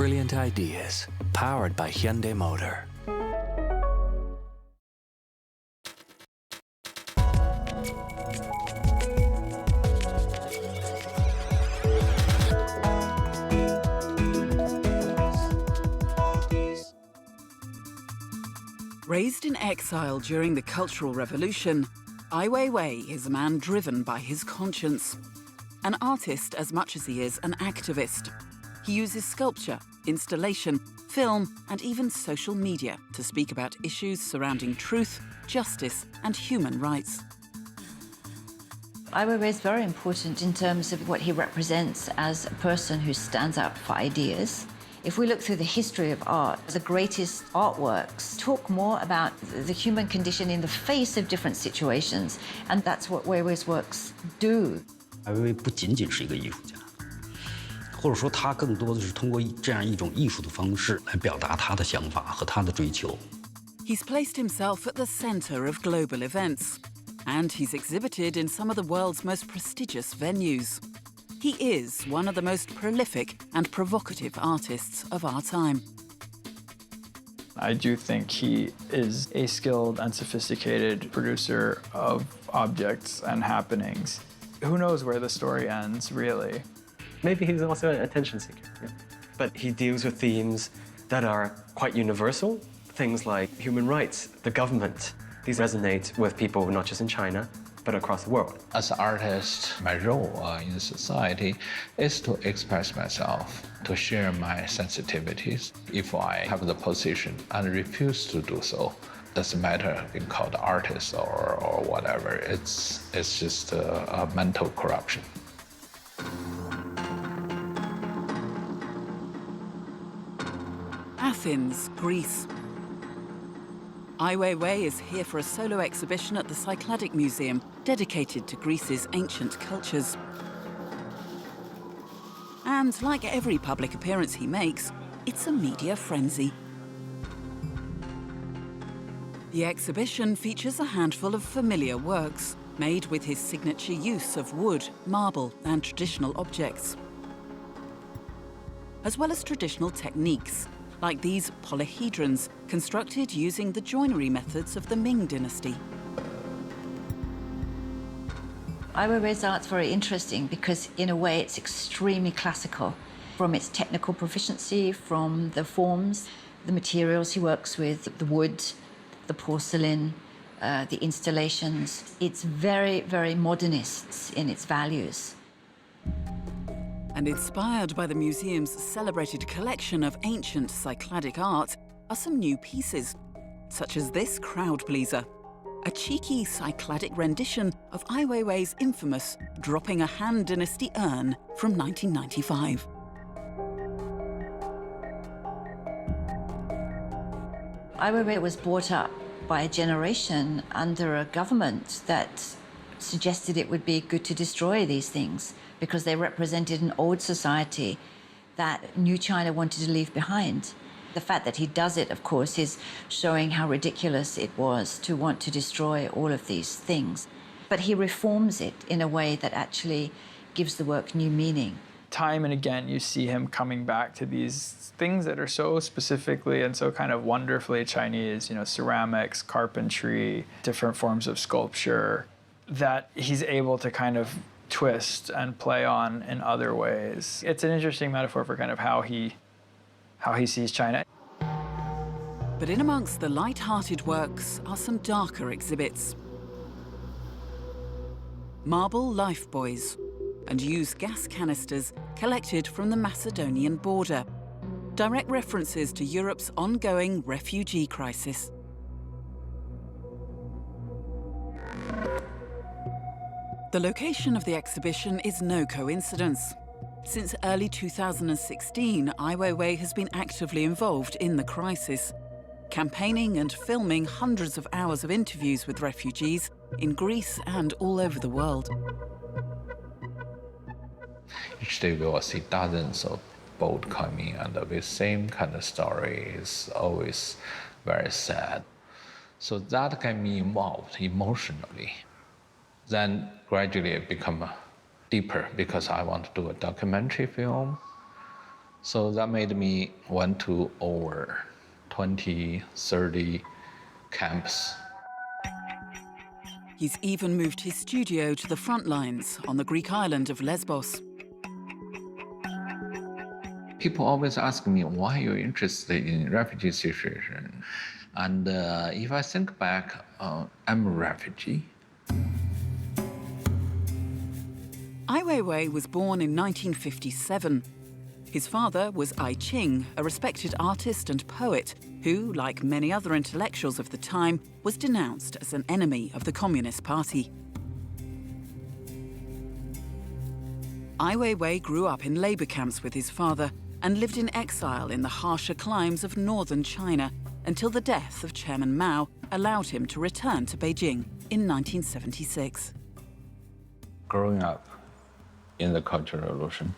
brilliant ideas, powered by Hyundai Motor. Raised in exile during the Cultural Revolution, Weiwei is a man driven by his conscience. An artist as much as he is an activist. He uses sculpture, installation, film, and even social media to speak about issues surrounding truth, justice, and human rights. Weiwei is very important in terms of what he represents as a person who stands up for ideas. If we look through the history of art, the greatest artworks talk more about the human condition in the face of different situations, and that's what Weiwei's works do. 艾薇薇不仅仅是一个艺术家，或者说他更多的是通过这样一种艺术的方式来表达他的想法和他的追求。He's placed himself at the center of global events, and he's exhibited in some of the world's most prestigious venues. He is one of the most prolific and provocative artists of our time. I do think he is a skilled and sophisticated producer of objects and happenings. Who knows where the story ends, really? Maybe he's also an attention seeker. Yeah. But he deals with themes that are quite universal, things like human rights, the government. These resonate with people not just in China, but across the world. As an artist, my role in society is to express myself, to share my sensitivities. If I have the position and refuse to do so, doesn't matter being called artist or whatever. It's just a mental corruption. Athens, Greece. Ai Weiwei is here for a solo exhibition at the Cycladic Museum dedicated to Greece's ancient cultures. And like every public appearance he makes, it's a media frenzy. The exhibition features a handful of familiar works made with his signature use of wood, marble, and traditional objects, as well as traditional techniques, like these polyhedrons constructed using the joinery methods of the Ming dynasty. Ai Weiwei's art's very interesting because, in a way, it's extremely classical. From its technical proficiency, from the forms, the materials he works with, the wood, the porcelain, the installations. It's very, very modernist in its values. And inspired by the museum's celebrated collection of ancient Cycladic art are some new pieces, such as this crowd pleaser, a cheeky Cycladic rendition of Ai Weiwei's infamous dropping a Han Dynasty urn from 1995. Ai Weiwei was brought up by a generation under a government that suggested it would be good to destroy these things because they represented an old society that New China wanted to leave behind. The fact that he does it, of course, is showing how ridiculous it was to want to destroy all of these things. But he reforms it in a way that actually gives the work new meaning. Time and again, you see him coming back to these things that are so specifically and so kind of wonderfully Chinese, you know, ceramics, carpentry, different forms of sculpture, that he's able to kind of twist and play on in other ways. It's an interesting metaphor for kind of how he sees China. But in amongst the light-hearted works are some darker exhibits. Marble lifebuoys and used gas canisters collected from the Macedonian border. Direct references to Europe's ongoing refugee crisis. The location of the exhibition is no coincidence. Since early 2016, Ai Weiwei has been actively involved in the crisis, campaigning and filming hundreds of hours of interviews with refugees in Greece and all over the world. Each day we will see dozens of boats coming, and the same kind of story is always very sad. So that got me involved emotionally. Then gradually it became deeper because I want to do a documentary film. So that made me went to over 20, 30 camps. He's even moved his studio to the front lines on the Greek island of Lesbos. People always ask me why you're interested in refugee situation. And if I think back, I'm a refugee. Weiwei was born in 1957. His father was I Ching, a respected artist and poet who, like many other intellectuals of the time, was denounced as an enemy of the Communist Party. Weiwei grew up in labor camps with his father and lived in exile in the harsher climes of northern China until the death of Chairman Mao allowed him to return to Beijing in 1976. Growing up in the Cultural Revolution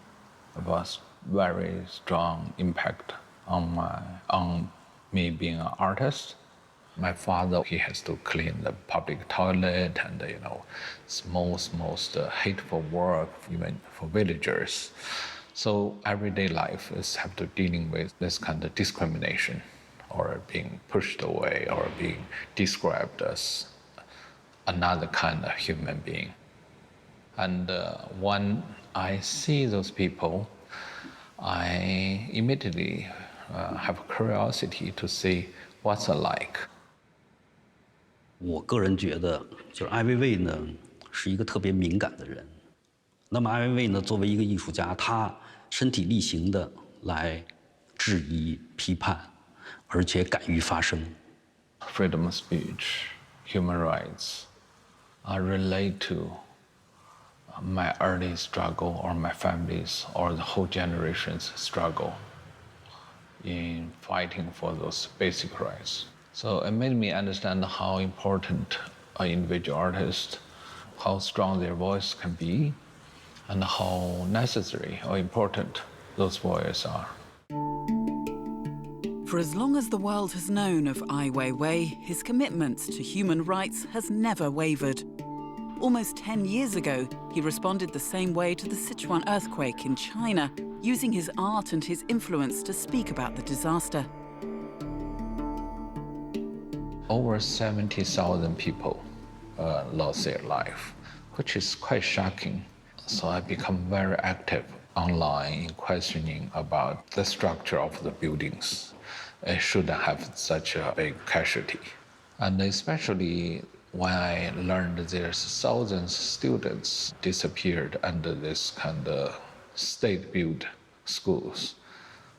was very strong impact on me being an artist. My father, he has to clean the public toilet and, it's most hateful work, even for villagers. So everyday life is have to dealing with this kind of discrimination or being pushed away or being described as another kind of human being. And when I see those people, I immediately have curiosity to see what's it like. 我个人觉得，就是艾薇薇呢是一个特别敏感的人。那么艾薇薇呢，作为一个艺术家，她身体力行的来质疑、批判，而且敢于发声。Freedom of speech, human rights, relate to my early struggle or my family's or the whole generation's struggle in fighting for those basic rights. So it made me understand how important an individual artist, how strong their voice can be, and how necessary or important those voices are. For as long as the world has known of Ai Weiwei, his commitment to human rights has never wavered. Almost 10 years ago, he responded the same way to the Sichuan earthquake in China, using his art and his influence to speak about the disaster. Over 70,000 people lost their life, which is quite shocking. So I become very active online in questioning about the structure of the buildings. It shouldn't have such a big casualty. And especially when I learned there's thousands of students disappeared under this kind of state-built schools.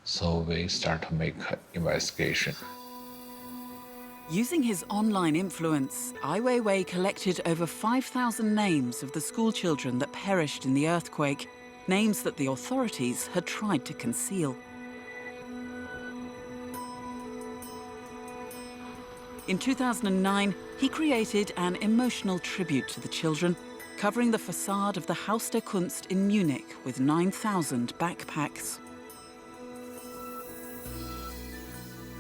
So we start to make investigation. Using his online influence, Ai Weiwei collected over 5,000 names of the schoolchildren that perished in the earthquake, names that the authorities had tried to conceal. In 2009, he created an emotional tribute to the children, covering the facade of the Haus der Kunst in Munich with 9,000 backpacks.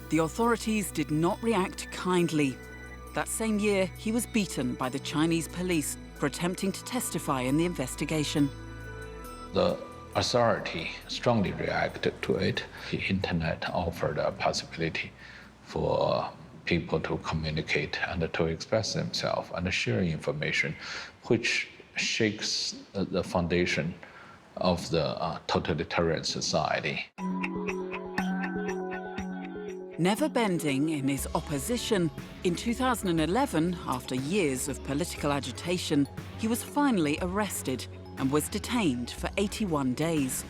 The authorities did not react kindly. That same year, he was beaten by the Chinese police for attempting to testify in the investigation. The authority strongly reacted to it. The internet offered a possibility for people to communicate and to express themselves and share information, which shakes the foundation of the totalitarian society. Never bending in his opposition, in 2011, after years of political agitation, he was finally arrested and was detained for 81 days.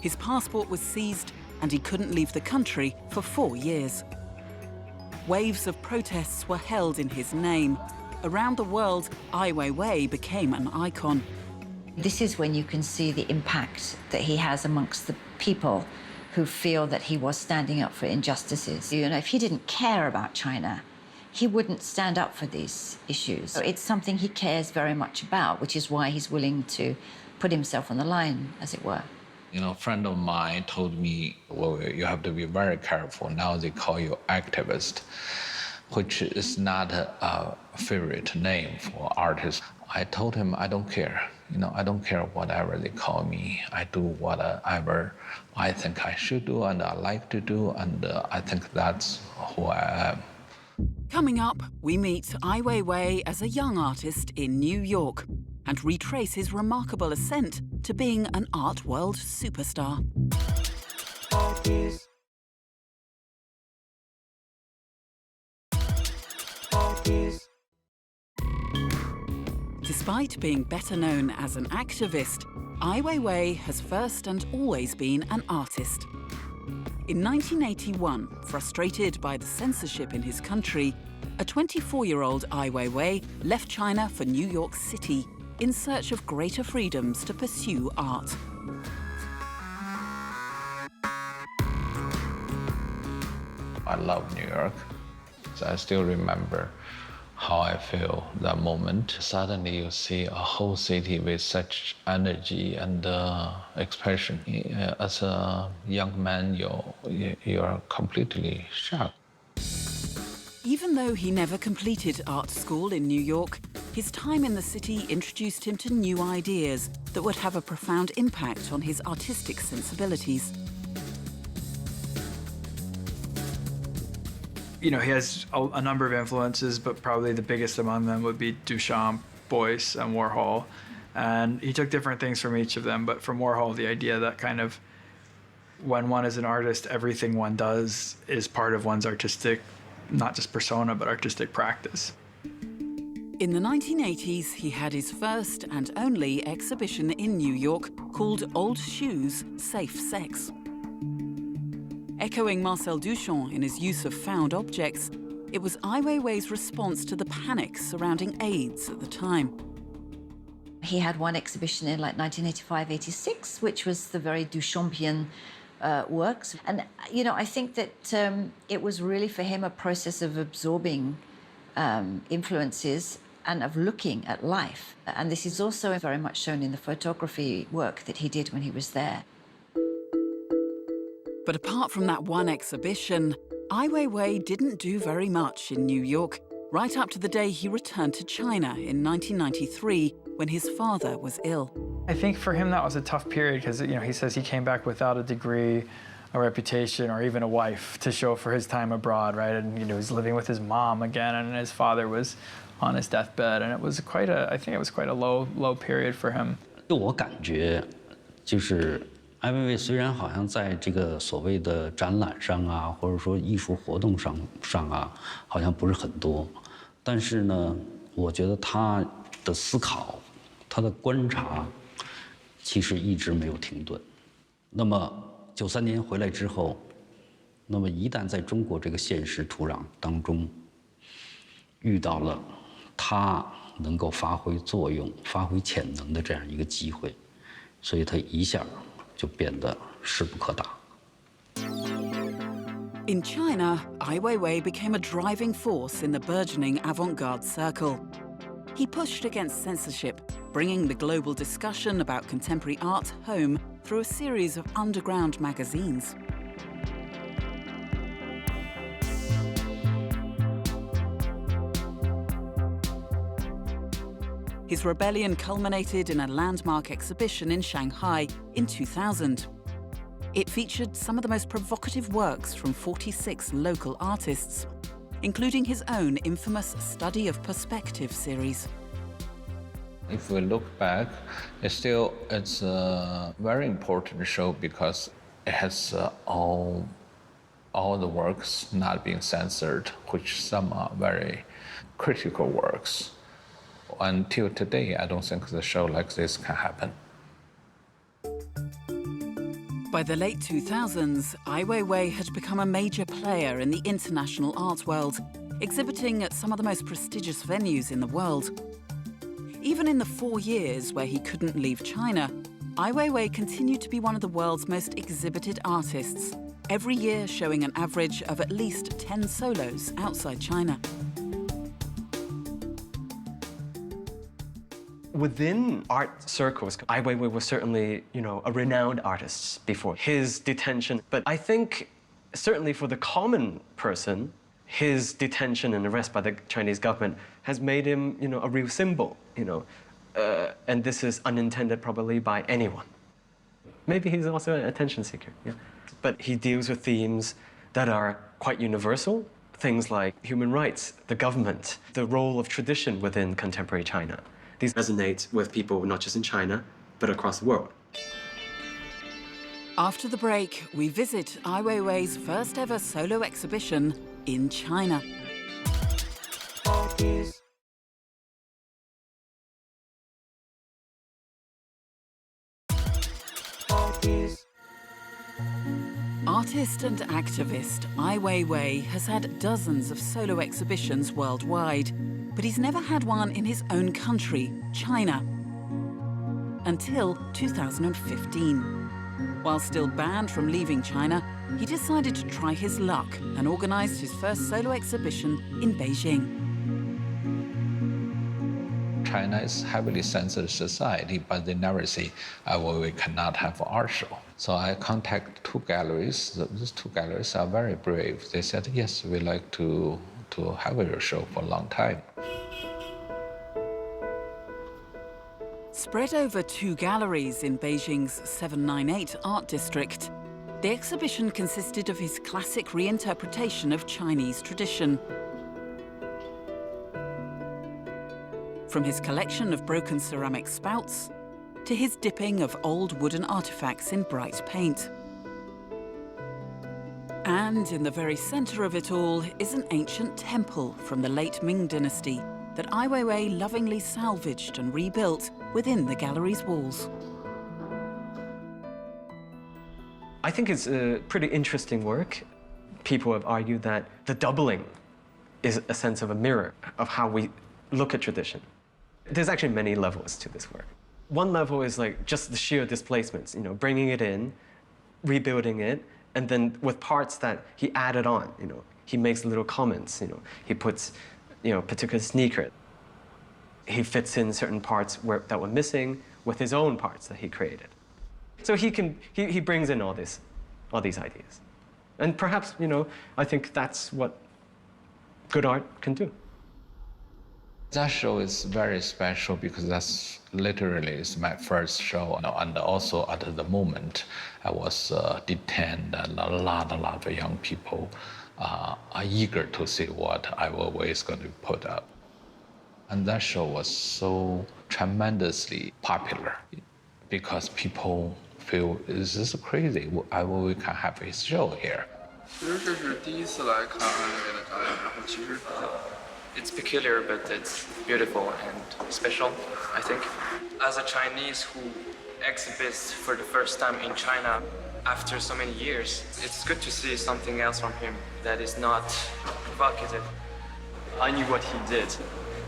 His passport was seized and he couldn't leave the country for 4 years. Waves of protests were held in his name. Around the world, Ai Weiwei became an icon. This is when you can see the impact that he has amongst the people who feel that he was standing up for injustices. If he didn't care about China, he wouldn't stand up for these issues. So it's something he cares very much about, which is why he's willing to put himself on the line, as it were. A friend of mine told me, well, you have to be very careful. Now they call you activist, which is not a favorite name for artists. I told him, I don't care. I don't care whatever they call me. I do whatever I think I should do and I like to do, and I think that's who I am. Coming up, we meet Ai Weiwei as a young artist in New York and retrace his remarkable ascent to being an art world superstar. Despite being better known as an activist, Ai Weiwei has first and always been an artist. In 1981, frustrated by the censorship in his country, a 24-year-old Ai Weiwei left China for New York City in search of greater freedoms to pursue art. I love New York. So I still remember how I feel that moment. Suddenly you see a whole city with such energy and expression. As a young man, you are completely shocked. Even though he never completed art school in New York, his time in the city introduced him to new ideas that would have a profound impact on his artistic sensibilities. He has a number of influences, but probably the biggest among them would be Duchamp, Beuys, and Warhol. And he took different things from each of them, but from Warhol, the idea that kind of when one is an artist, everything one does is part of one's artistic, not just persona, but artistic practice. In the 1980s, he had his first and only exhibition in New York called Old Shoes, Safe Sex. Echoing Marcel Duchamp in his use of found objects, it was Ai Weiwei's response to the panic surrounding AIDS at the time. He had one exhibition in like 1985-86, which was the very Duchampian works. And, I think that it was really for him a process of absorbing influences and of looking at life. And this is also very much shown in the photography work that he did when he was there. But apart from that one exhibition, Ai Weiwei didn't do very much in New York, right up to the day he returned to China in 1993 when his father was ill. I think for him that was a tough period because, he says he came back without a degree, a reputation, or even a wife to show for his time abroad, right? And, he's living with his mom again, and his father was on his deathbed, and I think it was quite a low period for him. 就我感觉，就是艾薇薇虽然好像在这个所谓的展览上啊，或者说艺术活动上啊，好像不是很多，但是呢，我觉得他的思考，他的观察，其实一直没有停顿。那么93年回来之后，那么一旦在中国这个现实土壤当中遇到了他能够发挥作用、发挥潜能的这样一个机会，所以他一下就变得势不可挡。In China, Ai Weiwei became a driving force in the burgeoning avant-garde circle. He pushed against censorship, bringing the global discussion about contemporary art home through a series of underground magazines. His rebellion culminated in a landmark exhibition in Shanghai in 2000. It featured some of the most provocative works from 46 local artists, including his own infamous Study of Perspective series. If we look back, it's a very important show because it has all the works not being censored, which some are very critical works. Until today, I don't think the show like this can happen. By the late 2000s, Ai Weiwei had become a major player in the international art world, exhibiting at some of the most prestigious venues in the world. Even in the 4 years where he couldn't leave China, Ai Weiwei continued to be one of the world's most exhibited artists, every year showing an average of at least 10 solos outside China. Within art circles, Ai Weiwei was certainly, a renowned artist before his detention. But I think, certainly for the common person, his detention and arrest by the Chinese government has made him, a real symbol, And this is unintended probably by anyone. Maybe he's also an attention seeker, yeah. But he deals with themes that are quite universal, things like human rights, the government, the role of tradition within contemporary China. These resonate with people not just in China, but across the world. After the break, we visit Ai Weiwei's first ever solo exhibition in China. Artist and activist Ai Weiwei has had dozens of solo exhibitions worldwide, but he's never had one in his own country, China, until 2015. While still banned from leaving China, he decided to try his luck and organised his first solo exhibition in Beijing. China is heavily censored society, but they never say, we cannot have an art show. So I contacted two galleries. These two galleries are very brave. They said, yes, we like to have your show for a long time. Spread over 2 galleries in Beijing's 798 art district, the exhibition consisted of his classic reinterpretation of Chinese tradition. From his collection of broken ceramic spouts to his dipping of old wooden artifacts in bright paint. And in the very center of it all is an ancient temple from the late Ming dynasty that Ai Weiwei lovingly salvaged and rebuilt within the gallery's walls. I think it's a pretty interesting work. People have argued that the doubling is a sense of a mirror of how we look at tradition. There's actually many levels to this work. One level is like just the sheer displacements, bringing it in, rebuilding it, and then with parts that he added on, he makes little comments, he puts, particular sneaker. He fits in certain parts that were missing with his own parts that he created. So he brings in all these ideas. And perhaps, I think that's what good art can do. That show is very special because that's literally is my first show, and also at the moment I was detained, and a lot of young people are eager to see what Ai Weiwei is going to put up. And that show was so tremendously popular because people feel, this is crazy, Ai Weiwei can have his show here. It's peculiar, but it's beautiful and special, I think. As a Chinese who exhibits for the first time in China after so many years, it's good to see something else from him that is not provocative. I knew what he did,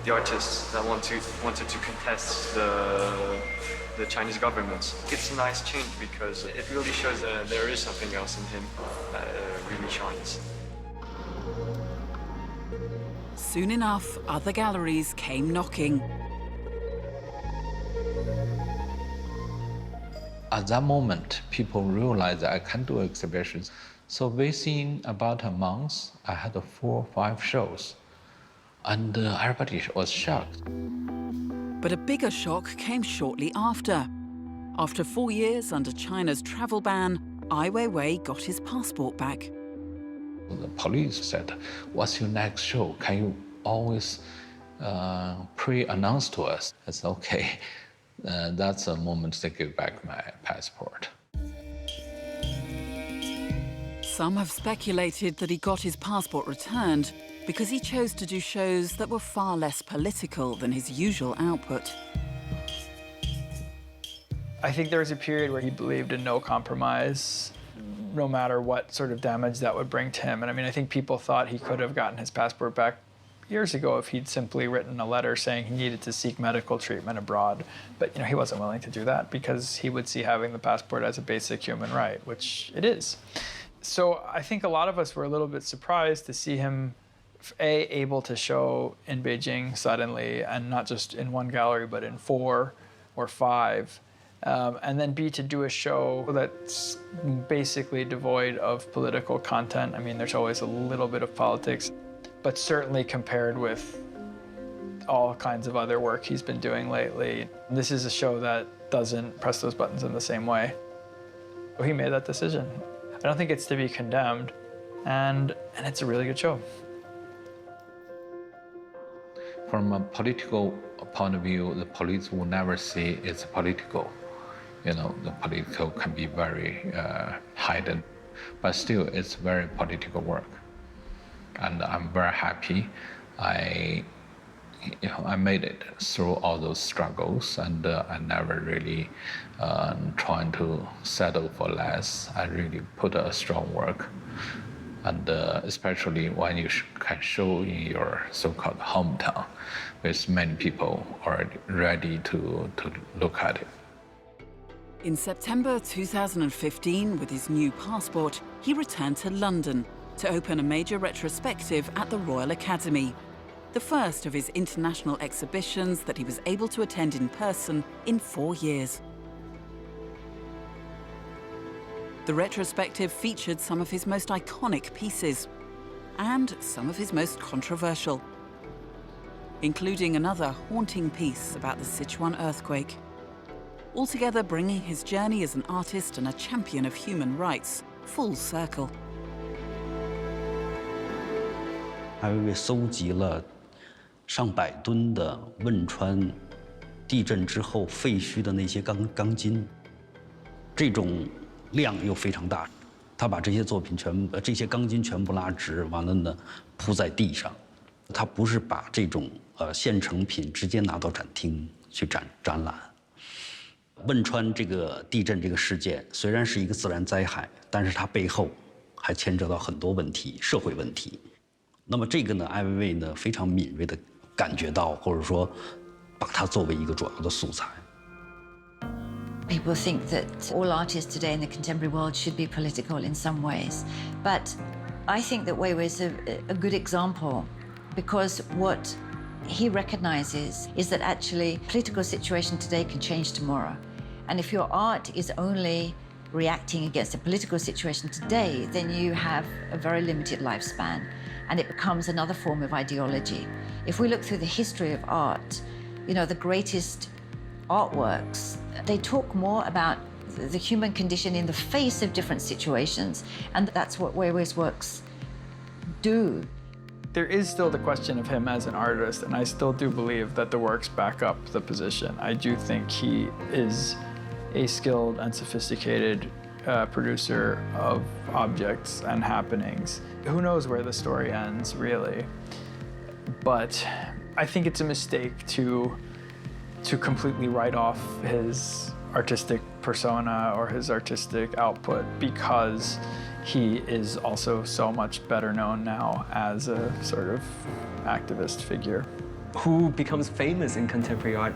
the artist that wanted to contest the Chinese government. It's a nice change because it really shows that there is something else in him that really shines. Soon enough, other galleries came knocking. At that moment, people realized that I can do exhibitions. So within about a month, I had 4 or 5 shows. And everybody was shocked. But a bigger shock came shortly after. After 4 years under China's travel ban, Ai Weiwei got his passport back. The police said, what's your next show? Can you always pre-announce to us? I said, okay. That's the moment they give back my passport. Some have speculated that he got his passport returned because he chose to do shows that were far less political than his usual output. I think there was a period where he believed in no compromise, no matter what sort of damage that would bring to him. And I mean, I think people thought he could have gotten his passport back years ago if he'd simply written a letter saying he needed to seek medical treatment abroad. But he wasn't willing to do that because he would see having the passport as a basic human right, which it is. So I think a lot of us were a little bit surprised to see him, able to show in Beijing suddenly, and not just in one gallery, but in 4 or 5. And then B, to do a show that's basically devoid of political content. I mean, there's always a little bit of politics, but certainly compared with all kinds of other work he's been doing lately. This is a show that doesn't press those buttons in the same way. But he made that decision. I don't think it's to be condemned, and it's a really good show. From a political point of view, the police will never see it's political. You know, the political can be very hidden, but still it's very political work. And I'm very happy I made it through all those struggles, and I never really trying to settle for less. I really put a strong work, and especially when you can show in your so-called hometown, with many people already ready to look at it. In September 2015, with his new passport, he returned to London to open a major retrospective at the Royal Academy, the first of his international exhibitions that he was able to attend in person in 4 years. The retrospective featured some of his most iconic pieces and some of his most controversial, including another haunting piece about the Sichuan earthquake, altogether bringing his journey as an artist and a champion of human rights full circle. 艾薇薇搜集了上百吨的汶川地震之后废墟的那些钢筋，这种量又非常大，他把这些作品这些钢筋全部拉直，完了呢铺在地上。他不是把这种现成品直接拿到展厅去展览。汶川这个地震这个事件虽然是一个自然灾害，但是它背后还牵扯到很多问题，社会问题。那么这个呢，艾薇薇呢非常敏锐地感觉到，或者说把它作为一个主要的素材。People think that all artists today in the contemporary world should be political in some ways, but I think that Weiwei is a good example, because what he recognizes is that actually political situation today can change tomorrow, and if your art is only reacting against a political situation today, then you have a very limited lifespan, and it becomes another form of ideology. If we look through the history of art, you know, the greatest artworks, they talk more about the human condition in the face of different situations, and that's what Weiwei's works do. There is still the question of him as an artist, and I still do believe that the works back up the position. I do think he is a skilled and sophisticated producer of objects and happenings. Who knows where the story ends, really? But I think it's a mistake to completely write off his artistic persona or his artistic output, because he is also so much better known now as a sort of activist figure. Who becomes famous in contemporary art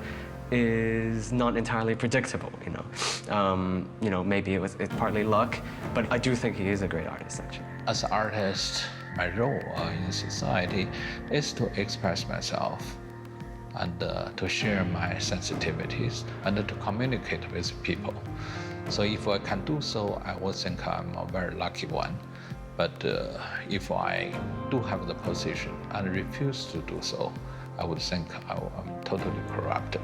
is not entirely predictable, you know. Maybe it's partly luck, but I do think he is a great artist, actually. As an artist, my role in society is to express myself and to share my sensitivities and to communicate with people. So if I can do so, I would think I'm a very lucky one. But if I do have the position and refuse to do so, I would think I'm totally corrupted.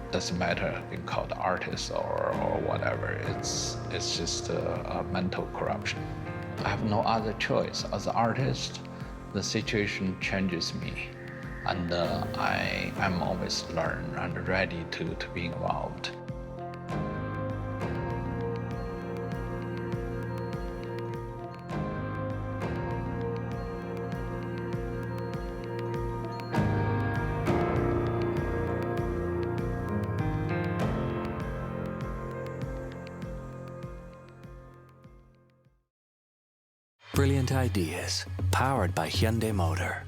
Doesn't matter being called artist or whatever. It's just a mental corruption. I have no other choice. As an artist, the situation changes me, and I'm always learn and ready to be involved. Brilliant ideas, powered by Hyundai Motor.